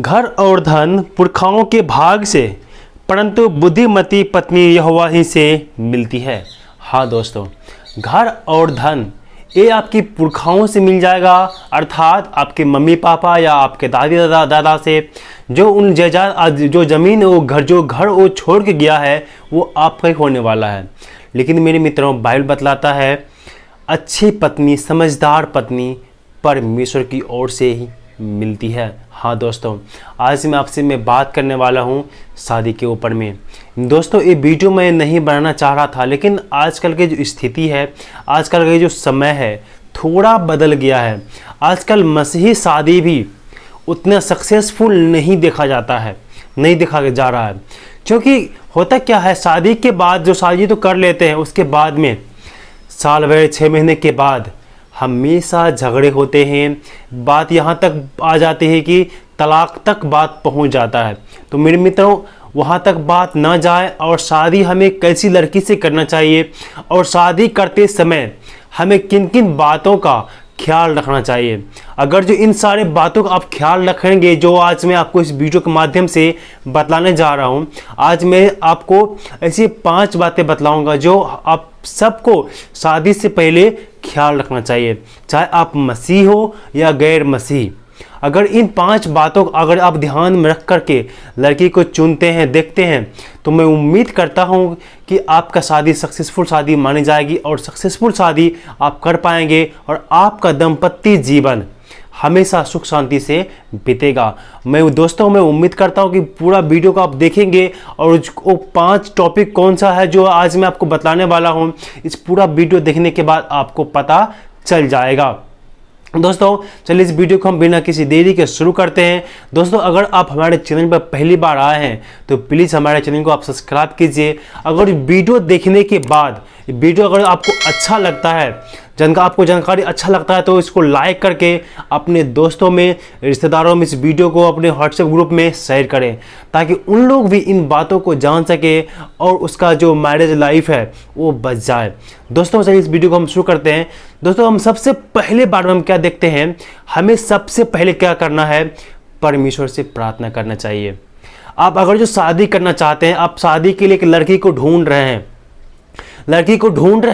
घर और धन पुरखाओं के भाग से, परंतु बुद्धिमती पत्नी यहोवा ही से मिलती है। हाँ दोस्तों, घर और धन ये आपकी पुरखाओं से मिल जाएगा, अर्थात आपके मम्मी पापा या आपके दादी दादा से जो उन जायदाद जो ज़मीन वो घर वो छोड़ के गया है वो आपका ही होने वाला है। लेकिन मेरे मित्रों, बाइबल बतलाता है अच्छी पत्नी, समझदार पत्नी परमेश्वर की ओर से ही मिलती है। हाँ दोस्तों, आज मैं आपसे बात करने वाला हूँ शादी के ऊपर में। दोस्तों, ये वीडियो मैं नहीं बनाना चाह रहा था, लेकिन आजकल की जो स्थिति है, आजकल का जो समय है थोड़ा बदल गया है। आजकल मसीही शादी भी उतना सक्सेसफुल नहीं देखा जाता है, नहीं देखा जा रहा है। क्योंकि होता क्या है, शादी के बाद जो शादी तो कर लेते हैं, उसके बाद में साल भर 6 महीने के बाद हमेशा झगड़े होते हैं। बात यहाँ तक आ जाती है कि तलाक तक बात पहुँच जाता है। तो मेरे मित्रों, वहाँ तक बात ना जाए और शादी हमें कैसी लड़की से करना चाहिए और शादी करते समय हमें किन किन बातों का ख्याल रखना चाहिए। अगर जो इन सारे बातों का आप ख्याल रखेंगे, जो आज मैं आपको इस वीडियो के माध्यम से बतलाने जा रहा हूँ, आज मैं आपको ऐसी 5 बातें बतलाऊंगा जो आप सबको शादी से पहले ख्याल रखना चाहिए, चाहे आप मसीह हो या गैर मसीह। अगर इन 5 बातों को अगर आप ध्यान में रख करके लड़की को चुनते हैं, देखते हैं, तो मैं उम्मीद करता हूं कि आपका शादी सक्सेसफुल शादी मानी जाएगी और सक्सेसफुल शादी आप कर पाएंगे और आपका दाम्पत्य जीवन हमेशा सुख शांति से बीतेगा। मैं उम्मीद करता हूं कि पूरा वीडियो को आप देखेंगे और वो 5 टॉपिक कौन सा है जो आज मैं आपको बताने वाला हूं, इस पूरा वीडियो देखने के बाद आपको पता चल जाएगा। दोस्तों, चलिए इस वीडियो को हम बिना किसी देरी के शुरू करते हैं। दोस्तों, अगर आप हमारे चैनल पर पहली बार आए हैं तो प्लीज़ हमारे चैनल को आप सब्सक्राइब कीजिए। अगर वीडियो देखने के बाद वीडियो अगर आपको अच्छा लगता है, आपको जानकारी अच्छा लगता है, तो इसको लाइक करके अपने दोस्तों में, रिश्तेदारों में इस वीडियो को अपने व्हाट्सएप ग्रुप में शेयर करें, ताकि उन लोग भी इन बातों को जान सके और उसका जो मैरिज लाइफ है वो बच जाए। दोस्तों, चलिए इस वीडियो को हम शुरू करते हैं। दोस्तों, हम सबसे पहले बार में हम क्या देखते हैं, हमें सबसे पहले क्या करना है, परमेश्वर से प्रार्थना करना चाहिए। आप अगर जो शादी करना चाहते हैं, आप शादी के लिए एक लड़की को ढूंढ रहे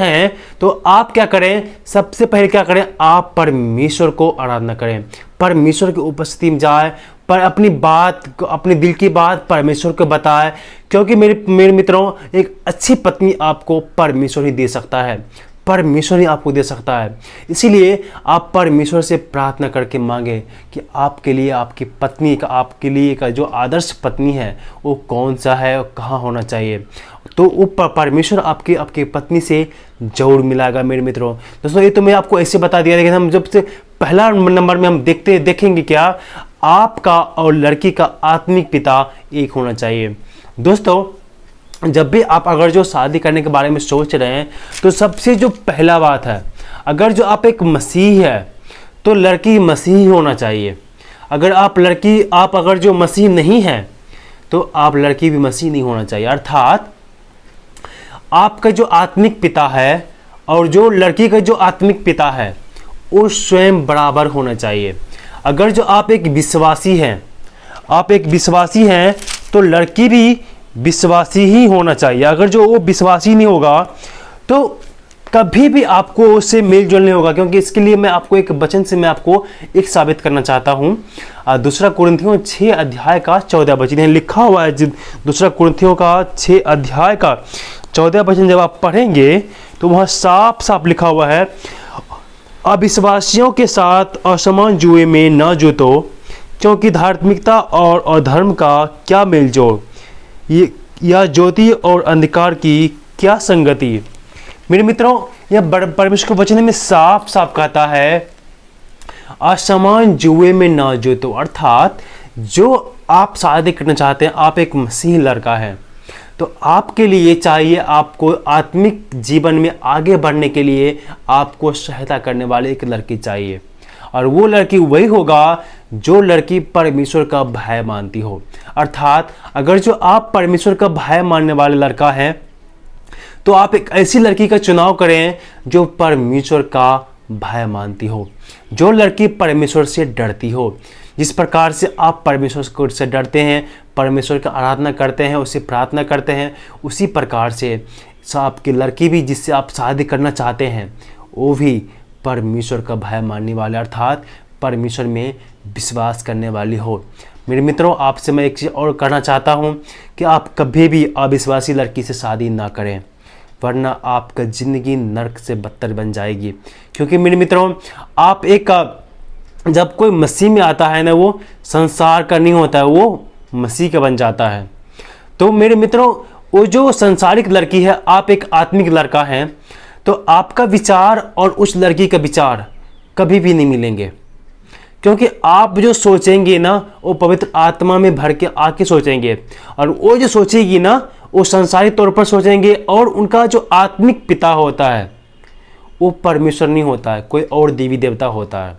हैं, तो आप क्या करें, सबसे पहले क्या करें, आप परमेश्वर को आराधना करें, परमेश्वर की उपस्थिति में जाए, पर अपनी बात, अपने दिल की बात परमेश्वर को बताए। क्योंकि मेरे मित्रों, एक अच्छी पत्नी आपको परमेश्वर ही दे सकता है, परमेश्वर ही आपको दे सकता है। इसीलिए आप परमेश्वर से प्रार्थना करके मांगे कि आपके लिए, आपकी पत्नी का, आपके लिए का जो आदर्श पत्नी है वो कौन सा है और कहाँ होना चाहिए। तो वो परमेश्वर आपकी पत्नी से जरूर मिलाएगा मेरे मित्रों। दोस्तों, ये तो मैं आपको ऐसे बता दिया, लेकिन हम जब से पहला नंबर में हम देखेंगे क्या, आपका और लड़की का आत्मिक पिता एक होना चाहिए। दोस्तों, जब भी आप अगर जो शादी करने के बारे में सोच रहे हैं, तो सबसे जो पहला बात है, अगर जो आप एक मसीह है तो लड़की मसीही होना चाहिए। अगर अगर जो मसीह नहीं है तो आप लड़की भी मसीह नहीं होना चाहिए। अर्थात आपका जो आत्मिक पिता है और जो लड़की का जो आत्मिक पिता है वो स्वयं बराबर होना चाहिए। अगर जो आप एक विश्वासी हैं तो लड़की भी विश्वासी ही होना चाहिए। अगर जो वो विश्वासी नहीं होगा तो कभी भी आपको उससे मेल जोल नहीं होगा। क्योंकि इसके लिए मैं आपको एक वचन से मैं आपको एक साबित करना चाहता हूँ। 2 कुरिन्थियों 6 अध्याय का 14 वचन लिखा हुआ है। 2 कुरिन्थियों का 6 अध्याय का 14 वचन जब आप पढ़ेंगे तो वहाँ साफ साफ लिखा हुआ है, अविश्वासियों के साथ असमान जुए में न जुतो, क्योंकि धार्मिकता और अधर्म का क्या मेलजोल, या ज्योति और अंधकार की क्या संगति। मेरे मित्रों, यह परमेश्वर के वचन में साफ साफ कहता है, असमान जुए में ना जुतो। अर्थात जो आप शादी करना चाहते हैं, आप एक मसीह लड़का है, तो आपके लिए चाहिए, आपको आत्मिक जीवन में आगे बढ़ने के लिए आपको सहायता करने वाली एक लड़की चाहिए। और वो लड़की वही होगा जो लड़की परमेश्वर का भय मानती हो। अर्थात अगर जो आप परमेश्वर का भय मानने वाले लड़का हैं, तो आप एक ऐसी लड़की का चुनाव करें जो परमेश्वर का भय मानती हो, जो लड़की परमेश्वर से डरती हो, जिस प्रकार से आप परमेश्वर से डरते हैं, परमेश्वर की आराधना करते हैं, उससे प्रार्थना करते हैं, उसी प्रकार से आपकी लड़की भी जिससे आप शादी करना चाहते हैं वो भी परमेश्वर का भय मानने वाले अर्थात परमेश्वर में विश्वास करने वाली हो। मेरे मित्रों, आपसे मैं एक चीज़ और कहना चाहता हूँ कि आप कभी भी अविश्वासी लड़की से शादी ना करें, वरना आपका ज़िंदगी नर्क से बदतर बन जाएगी। क्योंकि मेरे मित्रों, आप जब कोई मसीह में आता है ना, वो संसार का नहीं होता है, वो मसीह का बन जाता है। तो मेरे मित्रों, वो जो संसारिक लड़की है, आप एक आत्मिक लड़का हैं, तो आपका विचार और उस लड़की का विचार कभी भी नहीं मिलेंगे। क्योंकि आप जो सोचेंगे ना, वो पवित्र आत्मा में भर के आके सोचेंगे, और वो जो सोचेगी ना, वो संसारिक तौर पर सोचेंगे, और उनका जो आत्मिक पिता होता है वो परमेश्वर नहीं होता है, कोई और देवी देवता होता है।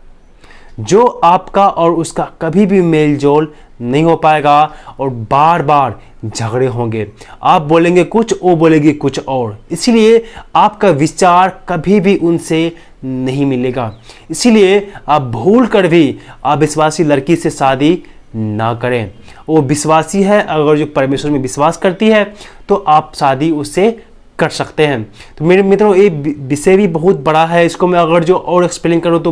जो आपका और उसका कभी भी मेल जोल नहीं हो पाएगा, और बार बार झगड़े होंगे। आप बोलेंगे कुछ, वो बोलेगी कुछ और, इसलिए आपका विचार कभी भी उनसे नहीं मिलेगा। इसीलिए आप भूल कर भी अविश्वासी लड़की से शादी ना करें। वो विश्वासी है, अगर जो परमेश्वर में विश्वास करती है तो आप शादी उससे कर सकते हैं। तो मेरे मित्रों, ये विषय भी बहुत बड़ा है, इसको मैं अगर जो और एक्सप्लेन करूँ तो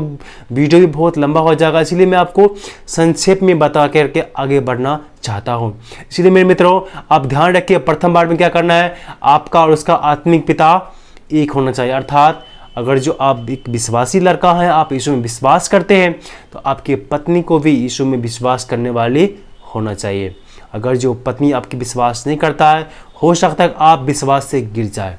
वीडियो भी बहुत लंबा हो जाएगा, इसलिए मैं आपको संक्षेप में बता करके आगे बढ़ना चाहता हूँ। इसलिए मेरे मित्रों, आप ध्यान रखिए, प्रथम बार में क्या करना है, आपका और उसका आत्मिक पिता एक होना चाहिए। अर्थात अगर जो आप एक विश्वासी लड़का है, आप यीशु में विश्वास करते हैं, तो आपकी पत्नी को भी यीशु में विश्वास करने वाली होना चाहिए। अगर जो पत्नी आपकी विश्वास नहीं करता है, हो सकता है आप विश्वास से गिर जाए।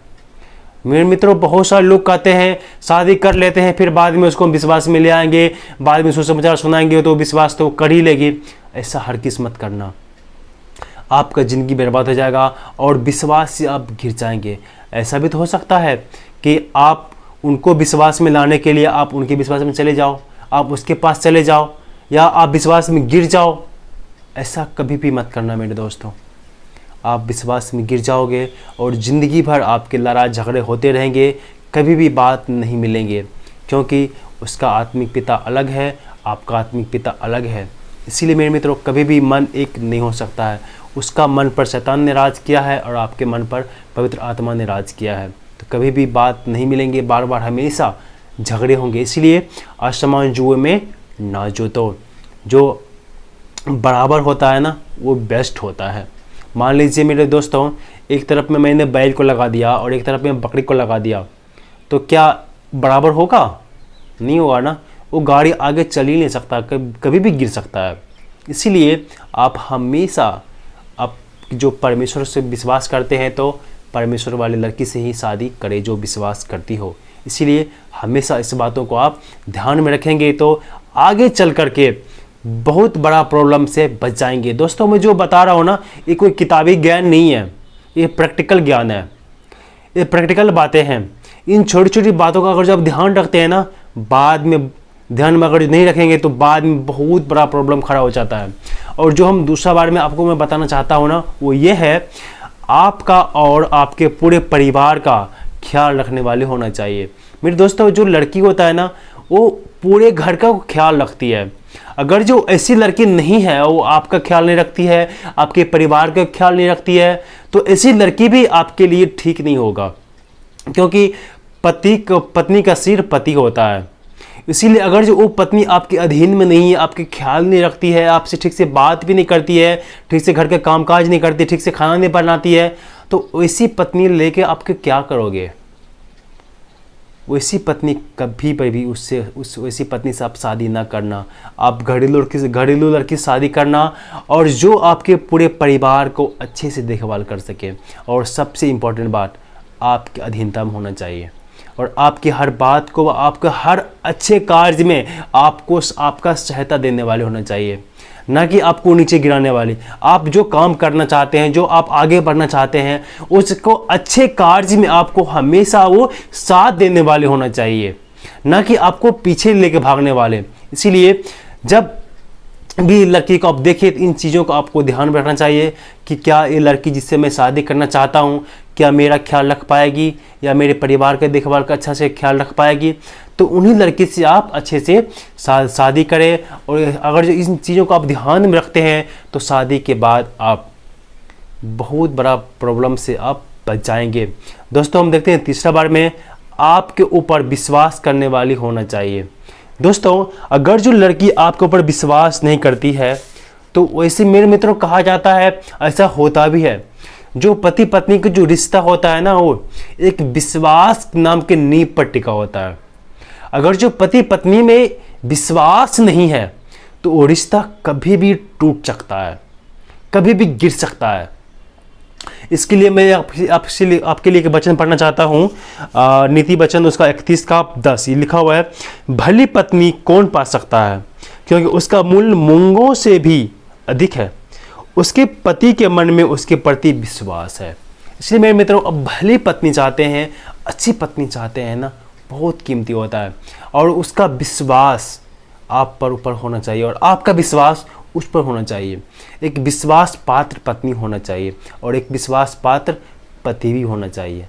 मेरे मित्रों, बहुत सारे लोग कहते हैं शादी कर लेते हैं, फिर बाद में उसको विश्वास में ले आएंगे, बाद में सुसमाचार सुनाएंगे तो विश्वास तो कर ही लेगी। ऐसा हरगिज़ मत करना, आपका ज़िंदगी बर्बाद हो जाएगा और विश्वास से आप गिर जाएंगे। ऐसा भी तो हो सकता है कि आप उनको विश्वास में लाने के लिए आप उनके विश्वास में चले जाओ, आप उसके पास चले जाओ, या आप विश्वास में गिर जाओ। ऐसा कभी भी मत करना मेरे दोस्तों। आप विश्वास में गिर जाओगे और ज़िंदगी भर आपके लड़ाई झगड़े होते रहेंगे, कभी भी बात नहीं मिलेंगे, क्योंकि उसका आत्मिक पिता अलग है, आपका आत्मिक पिता अलग है। इसीलिए मेरे मित्रों, कभी भी मन एक नहीं हो सकता है। उसका मन पर शैतान ने राज किया है और आपके मन पर पवित्र आत्मा ने राज किया है, तो कभी भी बात नहीं मिलेंगे, बार बार हमेशा झगड़े होंगे। इसलिए असमान जुए में ना जोतो, जो बराबर होता है ना, वो बेस्ट होता है। मान लीजिए मेरे दोस्तों, एक तरफ में मैंने बैल को लगा दिया और एक तरफ में बकरी को लगा दिया, तो क्या बराबर होगा? नहीं होगा ना, वो गाड़ी आगे चल ही नहीं सकता, कभी भी गिर सकता है। इसीलिए आप हमेशा, आप जो परमेश्वर से विश्वास करते हैं, तो परमेश्वर वाली लड़की से ही शादी करें जो विश्वास करती हो। इसीलिए हमेशा इस बातों को आप ध्यान में रखेंगे तो आगे चल करके बहुत बड़ा प्रॉब्लम से बच जाएंगे। दोस्तों, मैं जो बता रहा हूँ ना, ये कोई किताबी ज्ञान नहीं है, ये प्रैक्टिकल ज्ञान है, ये प्रैक्टिकल बातें हैं। इन छोटी छोटी बातों का अगर जब ध्यान रखते हैं ना, बाद में ध्यान में अगर नहीं रखेंगे तो बाद में बहुत बड़ा प्रॉब्लम खड़ा हो जाता है। और जो हम दूसरा बार में आपको मैं बताना चाहता हूँ ना, वो ये है, आपका और आपके पूरे परिवार का ख्याल रखने वाले होना चाहिए। मेरे दोस्तों, जो लड़की होता है ना, वो पूरे घर का ख्याल रखती है। अगर जो ऐसी लड़की नहीं है, वो आपका ख्याल नहीं रखती है, आपके परिवार का ख्याल नहीं रखती है, तो ऐसी लड़की भी आपके लिए ठीक नहीं होगा, क्योंकि पत्नी का सिर पति होता है। इसीलिए अगर जो वो पत्नी आपके अधीन में नहीं है, आपके ख्याल नहीं रखती है, आपसे ठीक से बात भी नहीं करती है, ठीक से घर के कामकाज नहीं करती, ठीक से खाना नहीं बनाती है, तो वैसी पत्नी लेके आपके क्या करोगे? वैसी पत्नी कभी भी वैसी पत्नी से आप शादी ना करना। आप घरेलू लड़की से शादी करना, और जो आपके पूरे परिवार को अच्छे से देखभाल कर सके, और सबसे इम्पोर्टेंट बात, आपके अधीनता में होना चाहिए, और आपकी हर बात को, आपके हर अच्छे कार्य में आपका सहायता देने वाले होना चाहिए, ना कि आपको नीचे गिराने वाली। आप जो काम करना चाहते हैं, जो आप आगे बढ़ना चाहते हैं, उसको अच्छे कार्य में आपको हमेशा वो साथ देने वाले होना चाहिए, ना कि आपको पीछे लेके भागने वाले। इसीलिए जब भी लड़की को आप देखिए, इन चीज़ों को आपको ध्यान में रखना चाहिए कि क्या ये लड़की जिससे मैं शादी करना चाहता हूँ, क्या मेरा ख्याल रख पाएगी, या मेरे परिवार के देखभाल का अच्छा से ख्याल रख पाएगी। तो उन्हीं लड़की से आप अच्छे से शादी करें। और अगर जो इन चीज़ों को आप ध्यान में रखते हैं तो शादी के बाद आप बहुत बड़ा प्रॉब्लम से आप बच जाएंगे। दोस्तों हम देखते हैं तीसरा बार में, आपके ऊपर विश्वास करने वाली होना चाहिए। दोस्तों अगर जो लड़की आपके ऊपर विश्वास नहीं करती है तो वैसे मेरे मित्रों कहा जाता है, ऐसा होता भी है, जो पति पत्नी का जो रिश्ता होता है ना, वो एक विश्वास नाम के नींव पर टिका होता है। अगर जो पति पत्नी में विश्वास नहीं है तो वो रिश्ता कभी भी टूट सकता है, कभी भी गिर सकता है। इसके लिए मैं आपके लिए एक वचन पढ़ना चाहता हूँ, नीति वचन उसका 31:10 ये लिखा हुआ है, भली पत्नी कौन पा सकता है, क्योंकि उसका मूल्य मूंगों से भी अधिक है, उसके पति के मन में उसके प्रति विश्वास है। इसलिए मेरे मित्रों, अब भली पत्नी चाहते हैं, अच्छी पत्नी चाहते हैं ना, बहुत कीमती होता है। और उसका विश्वास आप पर ऊपर होना चाहिए और आपका विश्वास उस पर होना चाहिए। एक विश्वास पात्र पत्नी होना चाहिए और एक विश्वास पात्र पति भी होना चाहिए।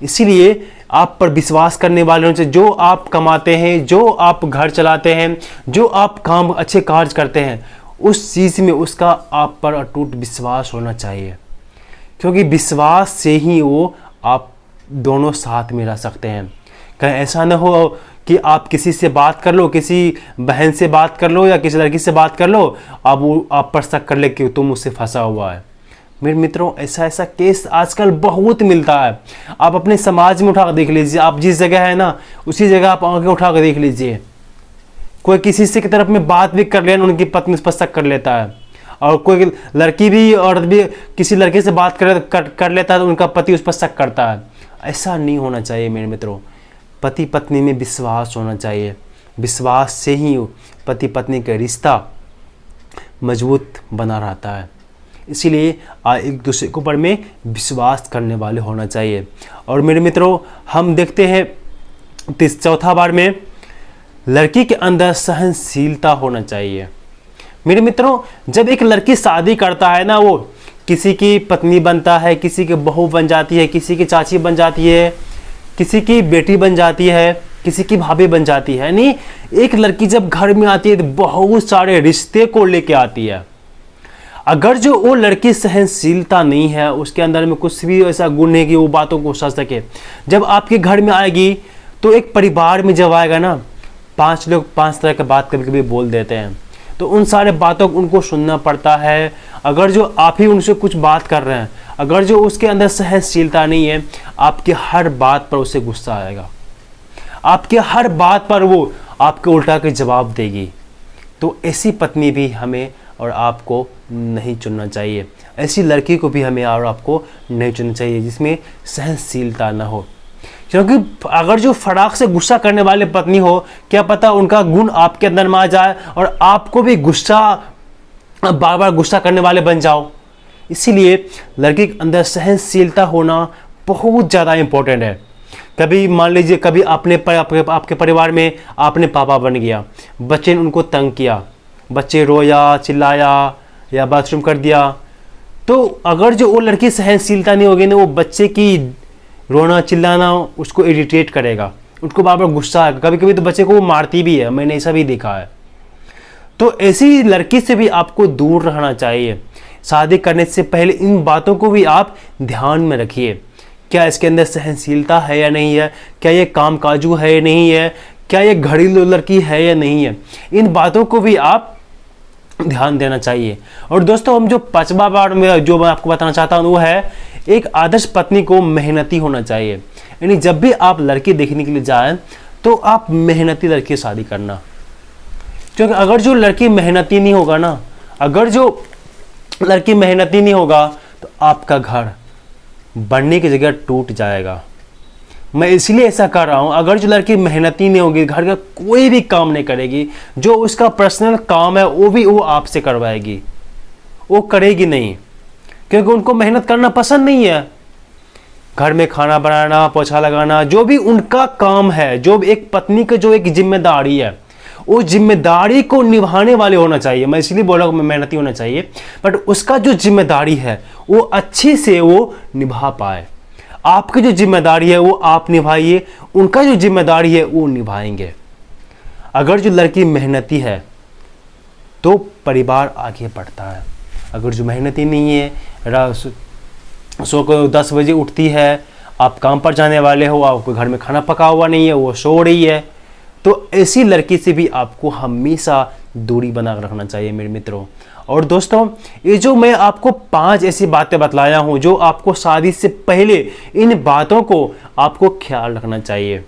इसीलिए आप पर विश्वास करने वाले होने चाहिए। जो आप कमाते हैं, जो आप घर चलाते हैं, जो आप काम अच्छे कार्य करते हैं, उस चीज़ में उसका आप पर अटूट विश्वास होना चाहिए, क्योंकि विश्वास से ही वो आप दोनों साथ में रह सकते हैं। कहीं ऐसा ना हो कि आप किसी से बात कर लो, किसी बहन से बात कर लो या किसी लड़की से बात कर लो, अब वो आप पर शक कर ले कि तुम उससे फंसा हुआ है। मेरे मित्रों, ऐसा केस आजकल बहुत मिलता है। आप अपने समाज में उठा कर देख लीजिए, आप जिस जगह है ना उसी जगह आप आंखें उठा कर देख लीजिए, कोई किसी से की तरफ में बात भी कर ले, उनकी पत्नी उस पर शक कर लेता है। और कोई लड़की भी औरत भी किसी लड़के से बात कर लेता है तो उनका पति उस पर शक करता है। ऐसा नहीं होना चाहिए मेरे मित्रों। पति पत्नी में विश्वास होना चाहिए। विश्वास से ही पति पत्नी का रिश्ता मजबूत बना रहता है। इसीलिए एक दूसरे के ऊपर में विश्वास करने वाले होना चाहिए। और मेरे मित्रों, हम देखते हैं चौथा बार में, लड़की के अंदर सहनशीलता होना चाहिए। मेरे मित्रों, जब एक लड़की शादी करता है ना, वो किसी की पत्नी बनता है, किसी की बहू बन जाती है, किसी की चाची बन जाती है, किसी की बेटी बन जाती है, किसी की भाभी बन जाती है। नहीं, एक लड़की जब घर में आती है तो बहुत सारे रिश्ते को लेके आती है। अगर जो वो लड़की सहनशीलता नहीं है, उसके अंदर में कुछ भी ऐसा गुण है कि वो बातों को समझ सके, जब आपके घर में आएगी तो एक परिवार में जब आएगा ना, 5 लोग 5 तरह की बात कभी कभी बोल देते हैं, तो उन सारे बातों को उनको सुनना पड़ता है। अगर जो आप ही उनसे कुछ बात कर रहे हैं, अगर जो उसके अंदर सहनशीलता नहीं है, आपके हर बात पर उसे गुस्सा आएगा, आपके हर बात पर वो आपके उल्टा के जवाब देगी। तो ऐसी पत्नी भी हमें और आपको नहीं चुनना चाहिए। ऐसी लड़की को भी हमें और आपको नहीं चुनना चाहिए जिसमें सहनशीलता ना हो। क्योंकि अगर जो फटाक से गुस्सा करने वाले पत्नी हो, क्या पता उनका गुण आपके अंदर में आ जाए और आपको भी गुस्सा बार बार गुस्सा करने वाले बन जाओ। इसीलिए लड़की के अंदर सहनशीलता होना बहुत ज़्यादा इम्पोर्टेंट है। कभी मान लीजिए, कभी आपके परिवार में आपने पापा बन गया, बच्चे ने उनको तंग किया, बच्चे रोया, चिल्लाया या बाथरूम कर दिया, तो अगर जो वो लड़की सहनशीलता नहीं होगी ना, वो बच्चे की रोना चिल्लाना उसको इरिटेट करेगा, उसको बार बार गुस्सा आएगा। कभी कभी तो बच्चे को वो मारती भी है, मैंने ऐसा भी देखा है। तो ऐसी लड़की से भी आपको दूर रहना चाहिए। शादी करने से पहले इन बातों को भी आप ध्यान में रखिए। क्या इसके अंदर सहनशीलता है या नहीं है, क्या ये काम काजू है या नहीं है, क्या ये घरेलू लड़की है या नहीं है, इन बातों को भी आप ध्यान देना चाहिए। और दोस्तों, हम जो 5वां बार में जो मैं आपको बताना चाहता हूँ वो है, एक आदर्श पत्नी को मेहनती होना चाहिए। यानी जब भी आप लड़की देखने के लिए जाएं तो आप मेहनती लड़की से शादी करना, क्योंकि अगर जो लड़की मेहनती नहीं होगा ना, अगर जो लड़की मेहनती नहीं होगा तो आपका घर बनने की जगह टूट जाएगा। मैं इसलिए ऐसा कर रहा हूँ, अगर जो लड़की मेहनती नहीं होगी, घर का कोई भी काम नहीं करेगी, जो उसका पर्सनल काम है वो भी वो आपसे करवाएगी, वो करेगी नहीं, क्योंकि उनको मेहनत करना पसंद नहीं है। घर में खाना बनाना, पोछा लगाना, जो भी उनका काम है, जो भी एक पत्नी का जो एक जिम्मेदारी है, वो जिम्मेदारी को निभाने वाले होना चाहिए। मैं इसलिए बोला मेहनती होना चाहिए, बट उसका जो जिम्मेदारी है वो अच्छे से वो निभा पाए। आपकी जो जिम्मेदारी है वो आप निभाइए, उनका जो जिम्मेदारी है वो निभाएंगे। अगर जो लड़की मेहनती है तो परिवार आगे बढ़ता है। अगर जो मेहनती नहीं है, सो को 10 बजे उठती है, आप काम पर जाने वाले हो, आपको घर में खाना पका हुआ नहीं है, वो सो रही है, तो ऐसी लड़की से भी आपको हमेशा दूरी बना कर रखना चाहिए मेरे मित्रों। और दोस्तों, ये जो मैं आपको 5 ऐसी बातें बतलाया हूँ जो आपको शादी से पहले इन बातों को आपको ख्याल रखना चाहिए।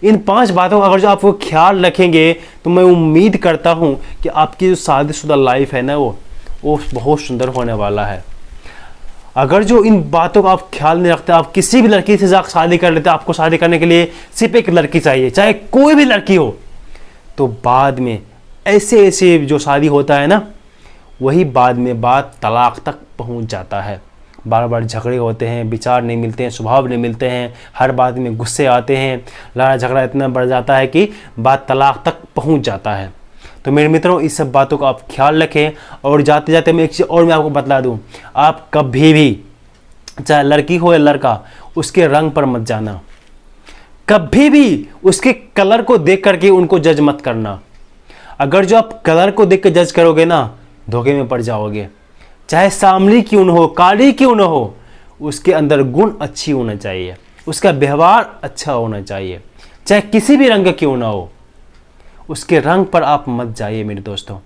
इन 5 बातों का अगर जो आप वो ख्याल रखेंगे तो मैं उम्मीद करता हूँ कि आपकी जो शादीशुदा लाइफ है ना वो बहुत सुंदर होने वाला है। अगर जो इन बातों का आप ख्याल नहीं रखते, आप किसी भी लड़की से जाकर शादी कर लेते, आपको शादी करने के लिए सिर्फ एक लड़की चाहिए, चाहे कोई भी लड़की हो, तो बाद में ऐसे जो शादी होता है ना, वही बाद में बात तलाक तक पहुंच जाता है। बार बार झगड़े होते हैं, विचार नहीं मिलते हैं, स्वभाव नहीं मिलते हैं, हर बात में गुस्से आते हैं, लड़ाई झगड़ा इतना बढ़ जाता है कि बात तलाक तक पहुंच जाता है। तो मेरे मित्रों, इस सब बातों का आप ख्याल रखें। और जाते जाते मैं एक चीज़ और मैं आपको बतला दूं, आप कभी भी, चाहे लड़की हो या लड़का, उसके रंग पर मत जाना। कभी भी उसके कलर को देख करके उनको जज मत करना। अगर जो आप कलर को देख कर जज करोगे ना, धोखे में पड़ जाओगे। चाहे सांवली क्यों न हो, काली क्यों न हो, उसके अंदर गुण अच्छी होना चाहिए, उसका व्यवहार अच्छा होना चाहिए। चाहे किसी भी रंग का क्यों ना हो, उसके रंग पर आप मत जाइए मेरे दोस्तों।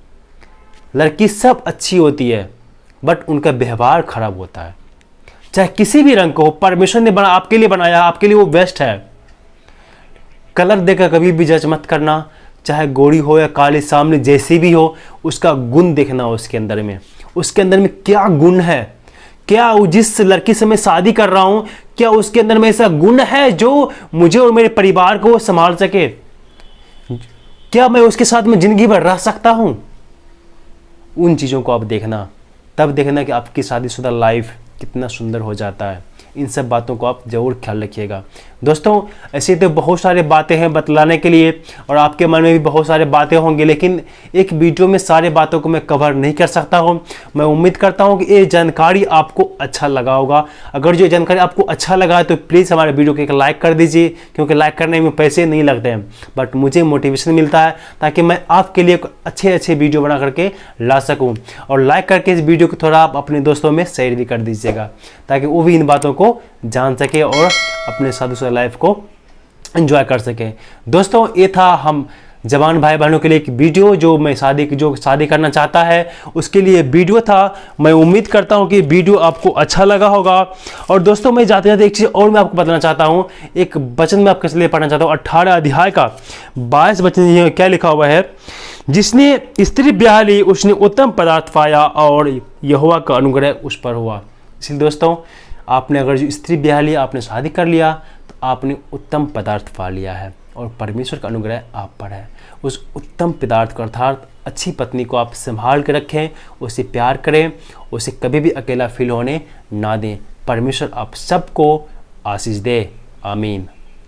लड़की सब अच्छी होती है बट उनका व्यवहार खराब होता है। चाहे किसी भी रंग को हो, परमेश्वर ने आपके लिए बनाया, आपके लिए वो बेस्ट है। कलर देखकर कभी भी जज मत करना। चाहे गोरी हो या काली, सामने जैसी भी हो, उसका गुण देखना हो उसके अंदर में, उसके अंदर में क्या गुण है, क्या जिस लड़की से मैं शादी कर रहा हूं, क्या उसके अंदर में ऐसा गुण है जो मुझे और मेरे परिवार को संभाल सके, क्या मैं उसके साथ में जिंदगी भर रह सकता हूं। उन चीज़ों को आप देखना, तब देखना कि आपकी शादीशुदा लाइफ कितना सुंदर हो जाता है। इन सब बातों को आप ज़रूर ख्याल रखिएगा दोस्तों। ऐसे तो बहुत सारे बातें हैं बतलाने के लिए और आपके मन में भी बहुत सारे बातें होंगी, लेकिन एक वीडियो में सारे बातों को मैं कवर नहीं कर सकता हूं। मैं उम्मीद करता हूं कि ये जानकारी आपको अच्छा लगा होगा। अगर जो जानकारी आपको अच्छा लगा तो प्लीज़ हमारे वीडियो को एक लाइक कर दीजिए, क्योंकि लाइक करने में पैसे नहीं लगते हैं, बट मुझे मोटिवेशन मिलता है ताकि मैं आपके लिए अच्छे वीडियो बना करके ला सकूँ। और लाइक करके इस वीडियो को थोड़ा आप अपने दोस्तों में शेयर भी कर दीजिएगा ताकि वो भी इन बातों को जान सके और अपने शादीशुदा लाइफ को एंजॉय कर सके। दोस्तों, ये था हम जवान भाई बहनों के लिए एक वीडियो जो शादी करना चाहता है उसके लिए वीडियो था। मैं उम्मीद करता हूं कि वीडियो आपको अच्छा लगा होगा। और दोस्तों, मैं जाते जाते एक चीज़ और मैं आपको बताना चाहता हूं, एक वचन मैं आपके लिए पढ़ना चाहता हूं। 18 अध्याय का 22 वचन क्या लिखा हुआ है, जिसने स्त्री ब्याह ली उसने उत्तम पदार्थ पाया और यहोवा का अनुग्रह उस पर हुआ। इसलिए दोस्तों, आपने अगर जो स्त्री ब्याह लिया, आपने शादी कर लिया, तो आपने उत्तम पदार्थ पा लिया है और परमेश्वर का अनुग्रह आप पर है। उस उत्तम पदार्थ को अर्थात अच्छी पत्नी को आप संभाल के रखें, उसे प्यार करें, उसे कभी भी अकेला फील होने ना दें। परमेश्वर आप सबको आशीष दे। आमीन।